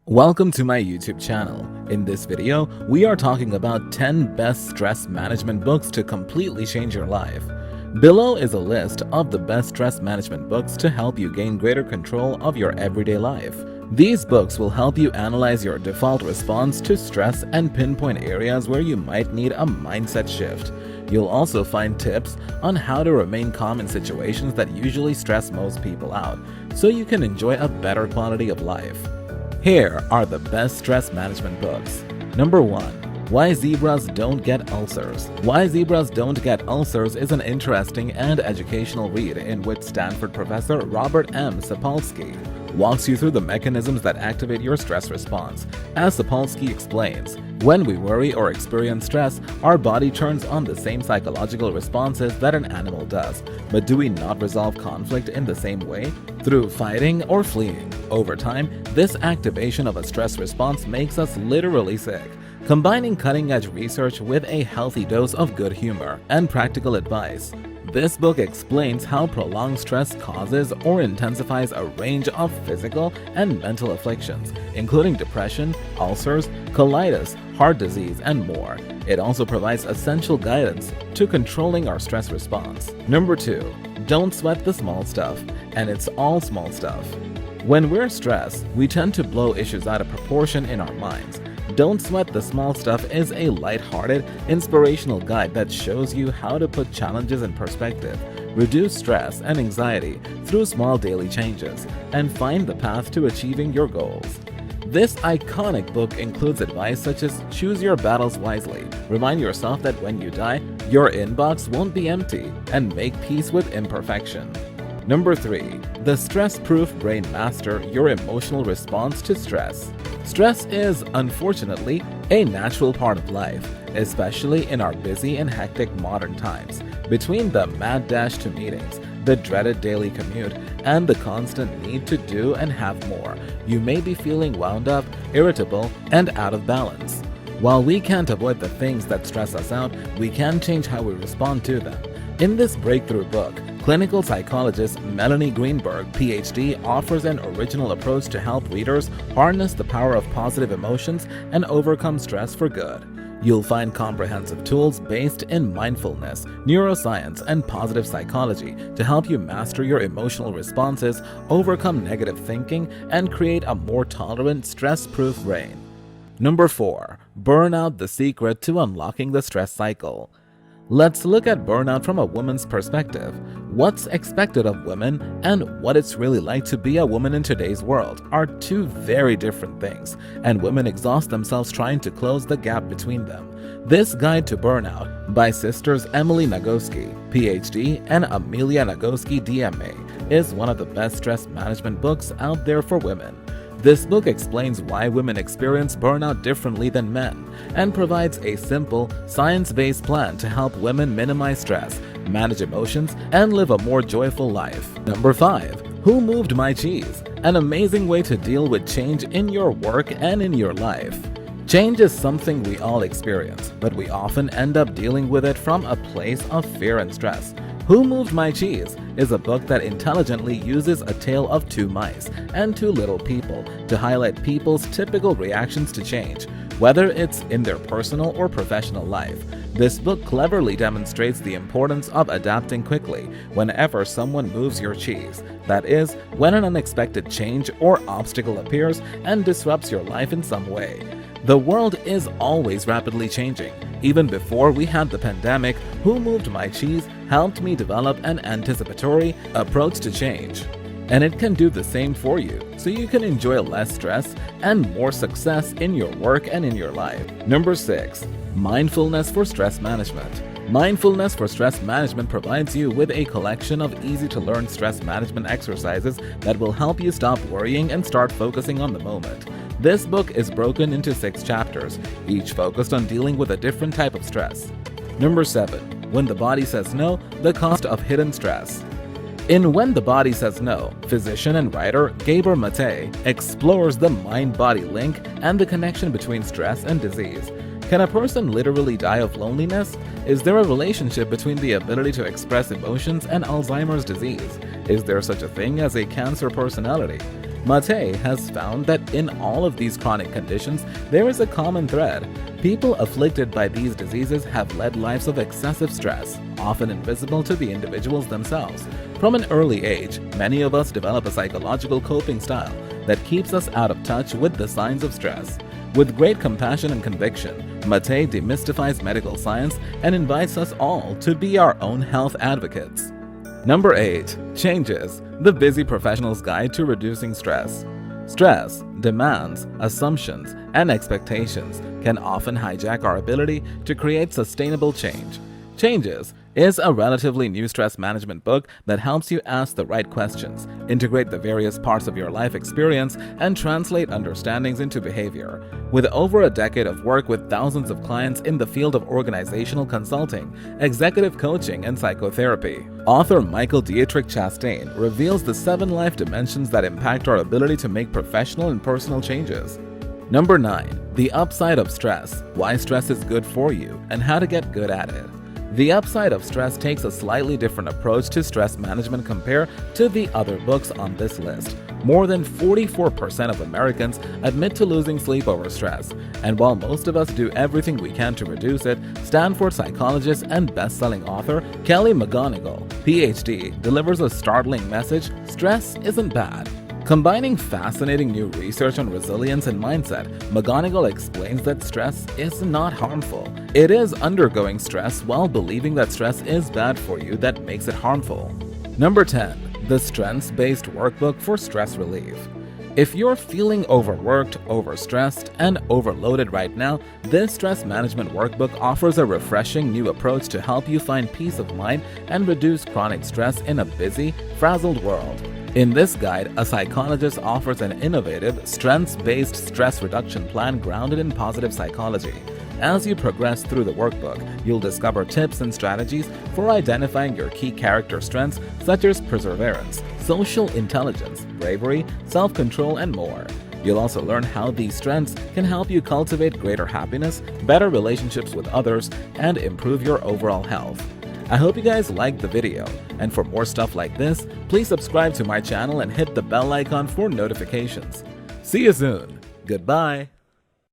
Welcome to my YouTube channel. In this video, we are talking about 10 best stress management books to completely change your life. Below is a list of the best stress management books to help you gain greater control of your everyday life. These books will help you analyze your default response to stress and pinpoint areas where you might need a mindset shift. You'll also find tips on how to remain calm in situations that usually stress most people out, so you can enjoy a better quality of life. Here are the best stress management books. Number 1. Why Zebras Don't Get Ulcers. Why Zebras Don't Get Ulcers is an interesting and educational read in which Stanford professor Robert M. Sapolsky walks you through the mechanisms that activate your stress response. As Sapolsky explains, when we worry or experience stress, our body turns on the same psychological responses that an animal does. But do we not resolve conflict in the same way? Through fighting or fleeing. Over time, this activation of a stress response makes us literally sick. Combining cutting-edge research with a healthy dose of good humor and practical advice, this book explains how prolonged stress causes or intensifies a range of physical and mental afflictions, including depression, ulcers, colitis, heart disease, and more. It also provides essential guidance to controlling our stress response. Number 2. Don't sweat the small stuff, and it's all small stuff. When we're stressed, we tend to blow issues out of proportion in our minds. Don't Sweat the Small Stuff is a lighthearted, inspirational guide that shows you how to put challenges in perspective, reduce stress and anxiety through small daily changes, and find the path to achieving your goals. This iconic book includes advice such as choose your battles wisely, remind yourself that when you die, your inbox won't be empty, and make peace with imperfection. Number 3. The Stress-Proof Brain Master Your Emotional Response to Stress. Stress is, unfortunately, a natural part of life, especially in our busy and hectic modern times. Between the mad dash to meetings, the dreaded daily commute, and the constant need to do and have more, you may be feeling wound up, irritable, and out of balance. While we can't avoid the things that stress us out, we can change how we respond to them. In this breakthrough book, clinical psychologist Melanie Greenberg, PhD, offers an original approach to help readers harness the power of positive emotions and overcome stress for good. You'll find comprehensive tools based in mindfulness, neuroscience, and positive psychology to help you master your emotional responses, overcome negative thinking, and create a more tolerant, stress-proof brain. Number 4. Burnout: The Secret to Unlocking the Stress Cycle. Let's look at burnout from a woman's perspective. What's expected of women and what it's really like to be a woman in today's world are two very different things, and women exhaust themselves trying to close the gap between them. This Guide to Burnout by sisters Emily Nagoski, PhD, and Amelia Nagoski, DMA, is one of the best stress management books out there for women. This book explains why women experience burnout differently than men and provides a simple, science-based plan to help women minimize stress, manage emotions, and live a more joyful life. Number 5. Who Moved My Cheese? An amazing way to deal with change in your work and in your life. Change is something we all experience, but we often end up dealing with it from a place of fear and stress. Who Moved My Cheese is a book that intelligently uses a tale of two mice and two little people to highlight people's typical reactions to change, whether it's in their personal or professional life. This book cleverly demonstrates the importance of adapting quickly whenever someone moves your cheese. That is, when an unexpected change or obstacle appears and disrupts your life in some way. The world is always rapidly changing. Even before we had the pandemic, Who Moved My Cheese helped me develop an anticipatory approach to change. And it can do the same for you, so you can enjoy less stress and more success in your work and in your life. Number 6. Mindfulness for Stress Management. Mindfulness for Stress Management provides you with a collection of easy-to-learn stress management exercises that will help you stop worrying and start focusing on the moment. This book is broken into 6 chapters, each focused on dealing with a different type of stress. Number 7. When the Body Says No: The Cost of Hidden Stress. In When the Body Says No, physician and writer Gabor Mate explores the mind-body link and the connection between stress and disease. Can a person literally die of loneliness? Is there a relationship between the ability to express emotions and Alzheimer's disease? Is there such a thing as a cancer personality? Mate has found that in all of these chronic conditions, there is a common thread. People afflicted by these diseases have led lives of excessive stress, often invisible to the individuals themselves. From an early age, many of us develop a psychological coping style that keeps us out of touch with the signs of stress. With great compassion and conviction, Mate demystifies medical science and invites us all to be our own health advocates. Number 8. Changes: The Busy Professional's Guide to Reducing Stress. Stress, demands, assumptions, and expectations can often hijack our ability to create sustainable change. Changes is a relatively new stress management book that helps you ask the right questions, integrate the various parts of your life experience, and translate understandings into behavior. With over a decade of work with thousands of clients in the field of organizational consulting, executive coaching, and psychotherapy, author Michael Dietrich Chastain reveals the 7 life dimensions that impact our ability to make professional and personal changes. Number 9. The Upside of Stress: Why Stress is Good for You and How to Get Good at It. The Upside of Stress takes a slightly different approach to stress management compared to the other books on this list. More than 44% of Americans admit to losing sleep over stress, and while most of us do everything we can to reduce it, Stanford psychologist and best-selling author Kelly McGonigal, PhD, delivers a startling message: stress isn't bad. Combining fascinating new research on resilience and mindset, McGonigal explains that stress is not harmful. It is undergoing stress while believing that stress is bad for you that makes it harmful. Number 10. The Strengths-Based Workbook for Stress Relief. If you're feeling overworked, overstressed, and overloaded right now, this stress management workbook offers a refreshing new approach to help you find peace of mind and reduce chronic stress in a busy, frazzled world. In this guide, a psychologist offers an innovative, strengths-based stress reduction plan grounded in positive psychology. As you progress through the workbook, you'll discover tips and strategies for identifying your key character strengths such as perseverance, social intelligence, bravery, self-control, and more. You'll also learn how these strengths can help you cultivate greater happiness, better relationships with others, and improve your overall health. I hope you guys liked the video, and for more stuff like this, please subscribe to my channel and hit the bell icon for notifications. See you soon. Goodbye.